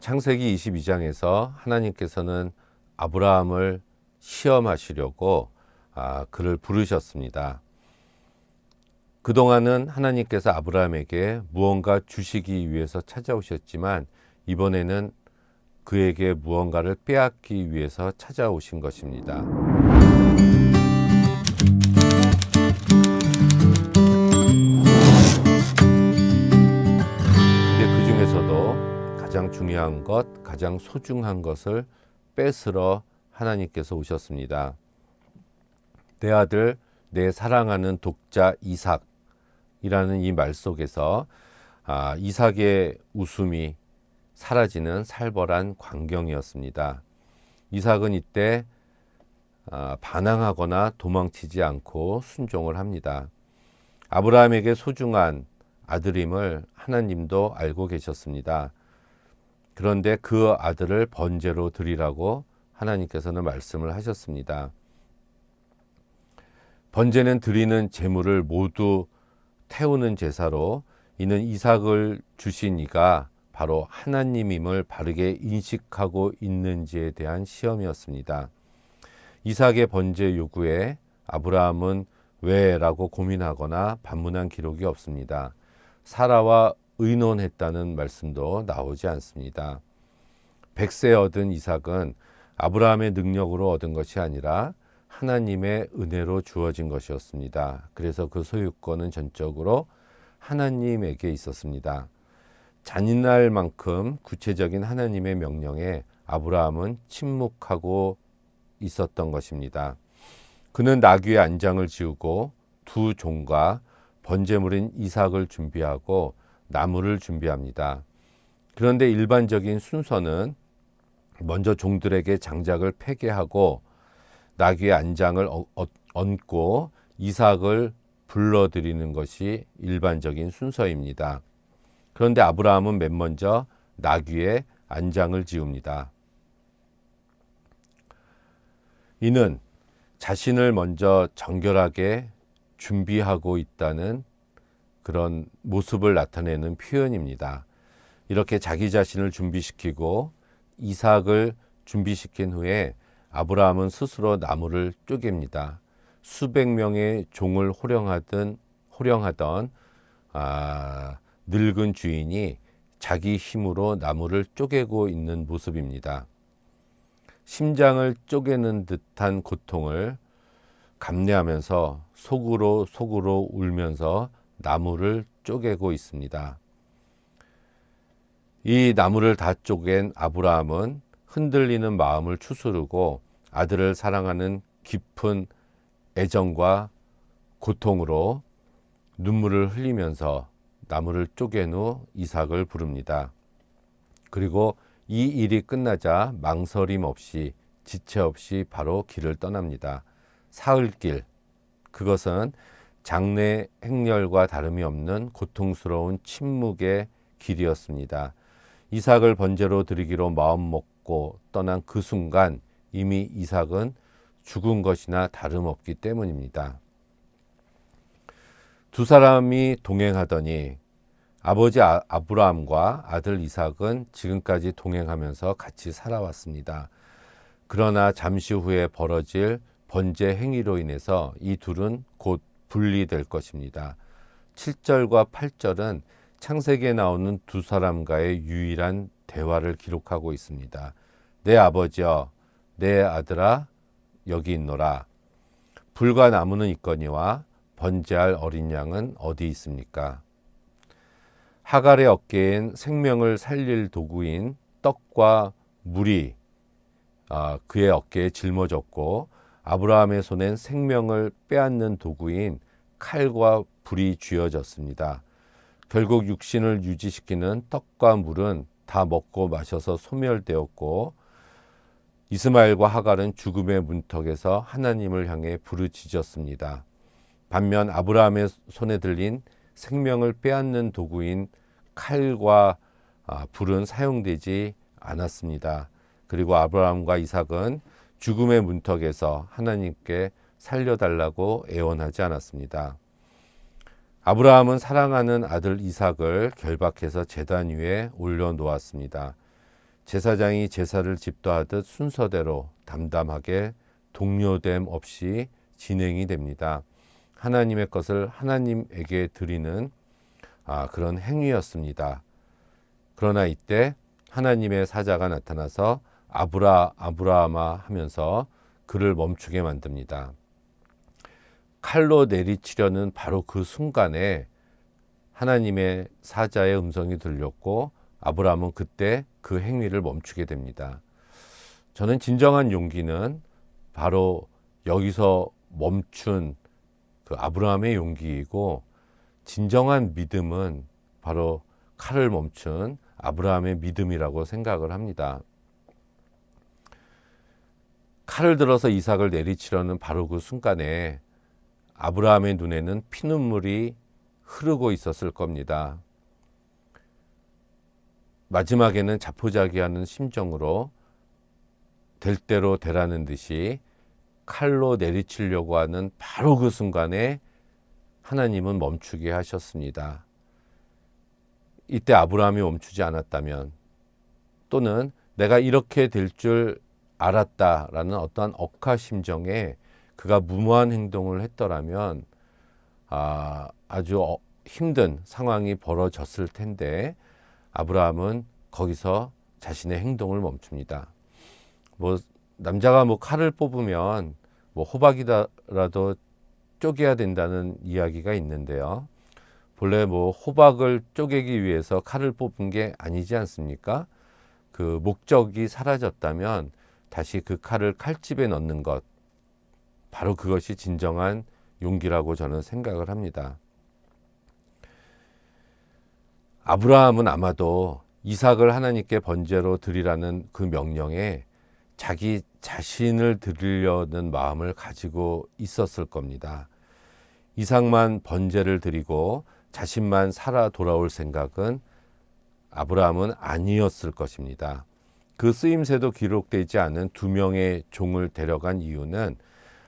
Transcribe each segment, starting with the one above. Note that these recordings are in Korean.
창세기 22장에서 하나님께서는 아브라함을 시험하시려고 그를 부르셨습니다. 그동안은 하나님께서 아브라함에게 무언가 주시기 위해서 찾아오셨지만 이번에는 그에게 무언가를 빼앗기 위해서 찾아오신 것입니다. 근데 그 중에서도 가장 중요한 것, 가장 소중한 것을 뺏으러 하나님께서 오셨습니다. 내 아들, 내 사랑하는 독자 이삭이라는 이 말 속에서 이삭의 웃음이 사라지는 살벌한 광경이었습니다. 이삭은 이때 반항하거나 도망치지 않고 순종을 합니다. 아브라함에게 소중한 아들임을 하나님도 알고 계셨습니다. 그런데 그 아들을 번제로 드리라고 하나님께서는 말씀을 하셨습니다. 번제는 드리는 제물을 모두 태우는 제사로 이는 이삭을 주신 이가 바로 하나님임을 바르게 인식하고 있는지에 대한 시험이었습니다. 이삭의 번제 요구에 아브라함은 왜라고 고민하거나 반문한 기록이 없습니다. 사라와 의논했다는 말씀도 나오지 않습니다. 100세 얻은 이삭은 아브라함의 능력으로 얻은 것이 아니라 하나님의 은혜로 주어진 것이었습니다. 그래서 그 소유권은 전적으로 하나님에게 있었습니다. 잔인할 만큼 구체적인 하나님의 명령에 아브라함은 침묵하고 있었던 것입니다. 그는 나귀의 안장을 지우고 두 종과 번제물인 이삭을 준비하고 나무를 준비합니다. 그런데 일반적인 순서는 먼저 종들에게 장작을 패게 하고 나귀의 안장을 얹고 이삭을 불러들이는 것이 일반적인 순서입니다. 그런데 아브라함은 맨 먼저 나귀의 안장을 지웁니다. 이는 자신을 먼저 정결하게 준비하고 있다는 그런 모습을 나타내는 표현입니다. 이렇게 자기 자신을 준비시키고 이삭을 준비시킨 후에 아브라함은 스스로 나무를 쪼갭니다. 수백 명의 종을 호령하던 늙은 주인이 자기 힘으로 나무를 쪼개고 있는 모습입니다. 심장을 쪼개는 듯한 고통을 감내하면서 속으로 울면서 나무를 쪼개고 있습니다. 이 나무를 다 쪼갠 아브라함은 흔들리는 마음을 추스르고 아들을 사랑하는 깊은 애정과 고통으로 눈물을 흘리면서 나무를 쪼갠 후 이삭을 부릅니다. 그리고 이 일이 끝나자 망설임 없이 지체 없이 바로 길을 떠납니다. 사흘길, 그것은 장래 행렬과 다름이 없는 고통스러운 침묵의 길이었습니다. 이삭을 번제로 드리기로 마음먹고 떠난 그 순간 이미 이삭은 죽은 것이나 다름없기 때문입니다. 두 사람이 동행하더니 아버지 아브라함과 아들 이삭은 지금까지 동행하면서 같이 살아왔습니다. 그러나 잠시 후에 벌어질 번제 행위로 인해서 이 둘은 곧 분리될 것입니다. 7절과 8절은 창세기에 나오는 두 사람과의 유일한 대화를 기록하고 있습니다. 내 아버지여, 내 아들아, 여기 있노라. 불과 나무는 있거니와 번제할 어린 양은 어디 있습니까? 하갈의 어깨엔 생명을 살릴 도구인 떡과 물이 그의 어깨에 짊어졌고 아브라함의 손엔 생명을 빼앗는 도구인 칼과 불이 쥐어졌습니다. 결국 육신을 유지시키는 떡과 물은 다 먹고 마셔서 소멸되었고 이스마엘과 하갈은 죽음의 문턱에서 하나님을 향해 부르짖었습니다. 반면 아브라함의 손에 들린 생명을 빼앗는 도구인 칼과 불은 사용되지 않았습니다. 그리고 아브라함과 이삭은 죽음의 문턱에서 하나님께 살려달라고 애원하지 않았습니다. 아브라함은 사랑하는 아들 이삭을 결박해서 제단 위에 올려놓았습니다. 제사장이 제사를 집도하듯 순서대로 담담하게 동료됨 없이 진행이 됩니다. 하나님의 것을 하나님에게 드리는 그런 행위였습니다. 그러나 이때 하나님의 사자가 나타나서 아브라함아 하면서 그를 멈추게 만듭니다. 칼로 내리치려는 바로 그 순간에 하나님의 사자의 음성이 들렸고 아브라함은 그때 그 행위를 멈추게 됩니다. 저는 진정한 용기는 바로 여기서 멈춘 그 아브라함의 용기이고, 진정한 믿음은 바로 칼을 멈춘 아브라함의 믿음이라고 생각을 합니다. 칼을 들어서 이삭을 내리치려는 바로 그 순간에 아브라함의 눈에는 피눈물이 흐르고 있었을 겁니다. 마지막에는 자포자기하는 심정으로 될 대로 되라는 듯이 칼로 내리치려고 하는 바로 그 순간에 하나님은 멈추게 하셨습니다. 이때 아브라함이 멈추지 않았다면, 또는 내가 이렇게 될 줄 알았다라는 어떠한 억하심정에 그가 무모한 행동을 했더라면 아주 힘든 상황이 벌어졌을 텐데, 아브라함은 거기서 자신의 행동을 멈춥니다. 남자가 칼을 뽑으면 호박이라도 쪼개야 된다는 이야기가 있는데요. 본래 호박을 쪼개기 위해서 칼을 뽑은 게 아니지 않습니까? 그 목적이 사라졌다면 다시 그 칼을 칼집에 넣는 것, 바로 그것이 진정한 용기라고 저는 생각을 합니다. 아브라함은 아마도 이삭을 하나님께 번제로 드리라는 그 명령에 자기 자신을 드리려는 마음을 가지고 있었을 겁니다. 이삭만 번제를 드리고 자신만 살아 돌아올 생각은 아브라함은 아니었을 것입니다. 그 쓰임새도 기록되지 않은 2명의 종을 데려간 이유는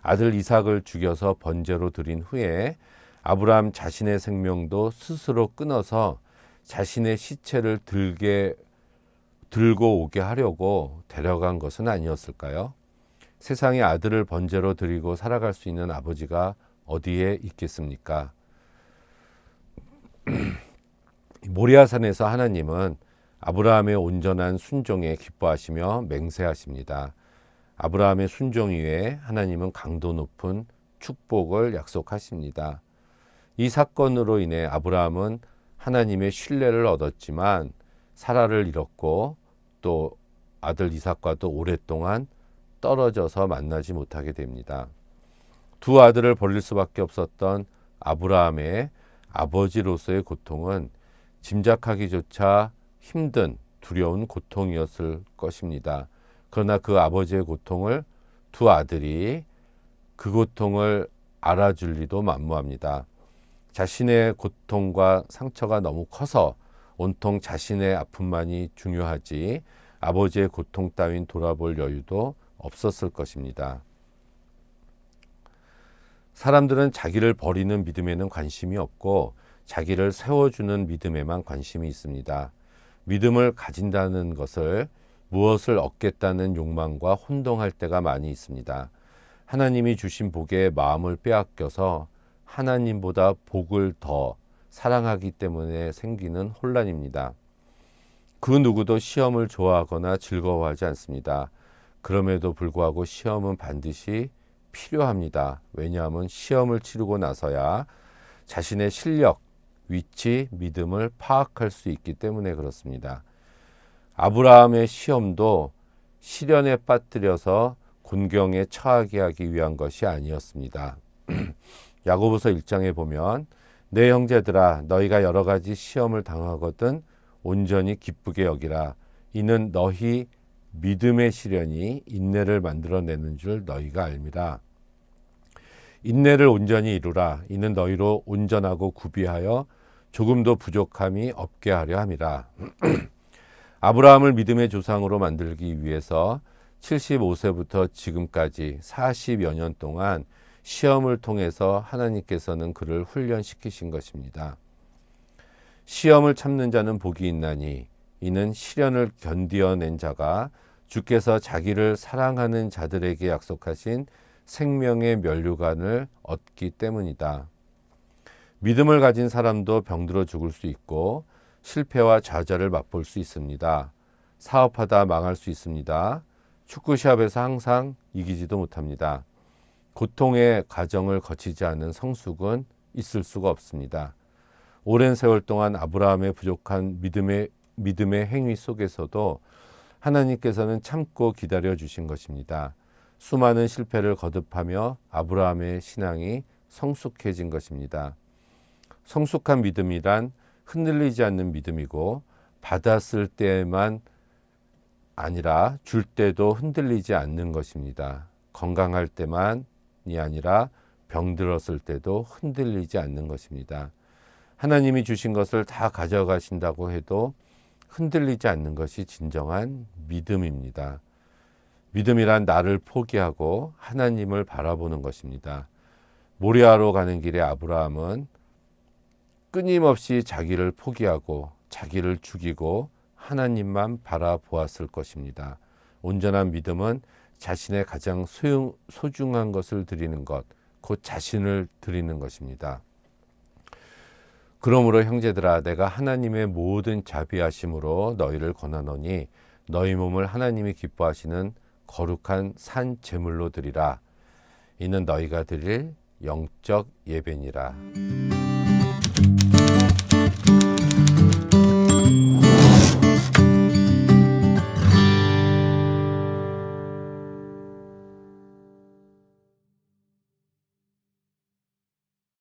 아들 이삭을 죽여서 번제로 드린 후에 아브라함 자신의 생명도 스스로 끊어서 자신의 시체를 들고 오게 하려고 데려간 것은 아니었을까요? 세상에 아들을 번제로 드리고 살아갈 수 있는 아버지가 어디에 있겠습니까? 모리아산에서 하나님은 아브라함의 온전한 순종에 기뻐하시며 맹세하십니다. 아브라함의 순종 위에 하나님은 강도 높은 축복을 약속하십니다. 이 사건으로 인해 아브라함은 하나님의 신뢰를 얻었지만 사라를 잃었고, 또 아들 이삭과도 오랫동안 떨어져서 만나지 못하게 됩니다. 두 아들을 벌릴 수밖에 없었던 아브라함의 아버지로서의 고통은 짐작하기조차 힘든 두려운 고통이었을 것입니다. 그러나 그 아버지의 고통을 두 아들이 그 고통을 알아줄 리도 만무합니다. 자신의 고통과 상처가 너무 커서 온통 자신의 아픔만이 중요하지 아버지의 고통 따윈 돌아볼 여유도 없었을 것입니다. 사람들은 자기를 버리는 믿음에는 관심이 없고 자기를 세워주는 믿음에만 관심이 있습니다. 믿음을 가진다는 것을 무엇을 얻겠다는 욕망과 혼동할 때가 많이 있습니다. 하나님이 주신 복에 마음을 빼앗겨서 하나님보다 복을 더 사랑하기 때문에 생기는 혼란입니다. 그 누구도 시험을 좋아하거나 즐거워하지 않습니다. 그럼에도 불구하고 시험은 반드시 필요합니다. 왜냐하면 시험을 치르고 나서야 자신의 실력, 위치, 믿음을 파악할 수 있기 때문에 그렇습니다. 아브라함의 시험도 시련에 빠뜨려서 곤경에 처하게 하기 위한 것이 아니었습니다. 야고보서 1장에 보면 내 형제들아 너희가 여러 가지 시험을 당하거든 온전히 기쁘게 여기라. 이는 너희 믿음의 시련이 인내를 만들어내는 줄 너희가 알미라. 인내를 온전히 이루라. 이는 너희로 온전하고 구비하여 조금도 부족함이 없게 하려 함이라. 아브라함을 믿음의 조상으로 만들기 위해서 75세부터 지금까지 40여 년 동안 시험을 통해서 하나님께서는 그를 훈련시키신 것입니다. 시험을 참는 자는 복이 있나니 이는 시련을 견디어낸 자가 주께서 자기를 사랑하는 자들에게 약속하신 생명의 면류관을 얻기 때문이다. 믿음을 가진 사람도 병들어 죽을 수 있고 실패와 좌절을 맛볼 수 있습니다. 사업하다 망할 수 있습니다. 축구 시합에서 항상 이기지도 못합니다. 고통의 과정을 거치지 않은 성숙은 있을 수가 없습니다. 오랜 세월 동안 아브라함의 부족한 믿음의 행위 속에서도 하나님께서는 참고 기다려 주신 것입니다. 수많은 실패를 거듭하며 아브라함의 신앙이 성숙해진 것입니다. 성숙한 믿음이란 흔들리지 않는 믿음이고 받았을 때만 아니라 줄 때도 흔들리지 않는 것입니다. 건강할 때만이 아니라 병들었을 때도 흔들리지 않는 것입니다. 하나님이 주신 것을 다 가져가신다고 해도 흔들리지 않는 것이 진정한 믿음입니다. 믿음이란 나를 포기하고 하나님을 바라보는 것입니다. 모리아로 가는 길에 아브라함은 끊임없이 자기를 포기하고 자기를 죽이고 하나님만 바라보았을 것입니다. 온전한 믿음은 자신의 가장 소중한 것을 드리는 것, 곧 자신을 드리는 것입니다. 그러므로 형제들아, 내가 하나님의 모든 자비하심으로 너희를 권하노니 너희 몸을 하나님이 기뻐하시는 거룩한 산 제물로 드리라. 이는 너희가 드릴 영적 예배니라.